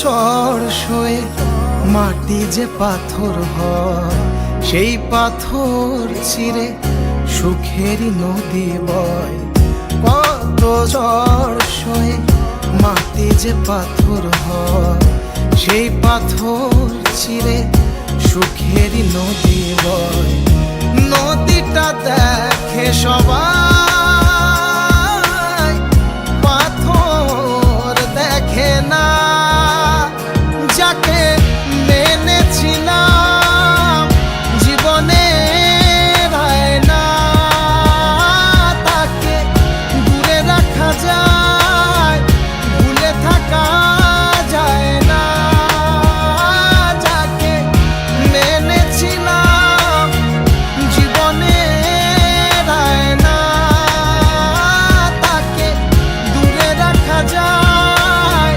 ঝড় সয়ে মাটি যে পাথর হয়, সেই পাথর চিরে সুখেরই নদী বয়। কত ঝড় সয়ে মাটি যে পাথর হয়, সেই পাথর চিরে সুখেরই নদী বয়। নদীটা দেখে সবাই, পাথর দেখে না। যাকে মেনেছিলাম জীবনে না, তাকে দূরে রাখা যায়, ভুলে থাকা যায় না। যাকে মেনেছিলাম জীবনে না, তাকে দূরে রাখা যায়,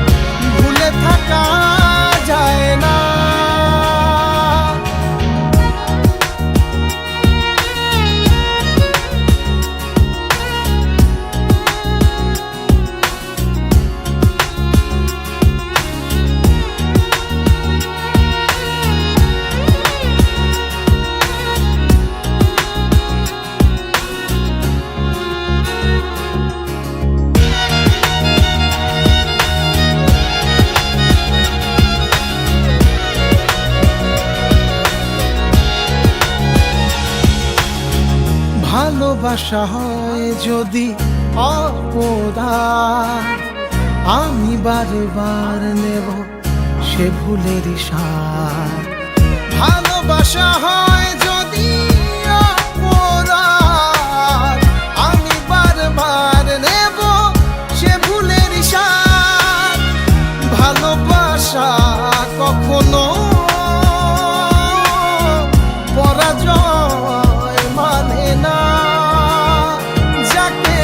ভুলে থাকা যায় না। ভালোবাসা হয় যদি অপদান, আমি বারে বার নেব সে ভুলের সার। ভালোবাসা হয় যদি অপদান, আমি বারবার নেব সে ভুলের সার। ভালোবাসা কখনো পরাজয় মানে না। যাকে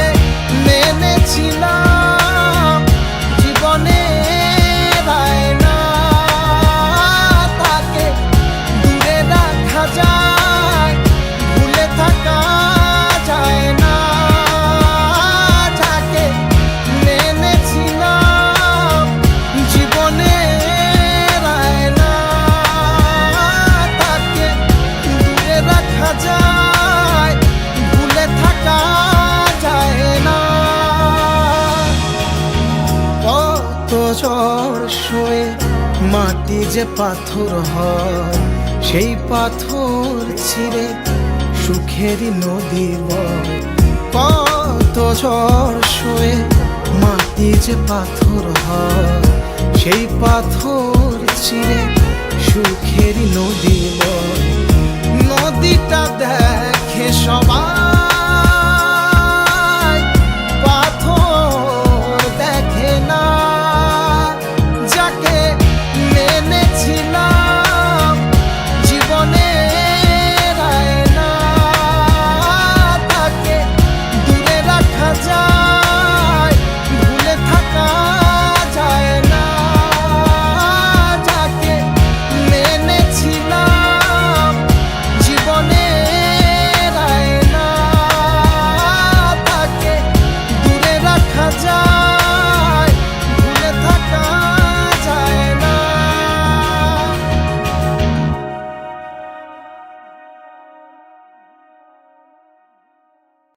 মেনেছিলাম জীবনে না, তাকে দূরে রাখা যায়, ভুলে থাকা যায় না। যাকে মেনেছিলাম জীবনে না, তাকে দূরে রাখা যায়, ভুলে থাকা যায় না। কত ঝড় সয়ে মাটি যে পাথর হয়, সেই পাথর ছিঁড়ে সুখেরই নদী বয়। কত ঝড় সয়ে মাটি যে পাথর হয়, সেই পাথর চিরে সুখেরই নদী বয়। নদীটা দেখে সবাই,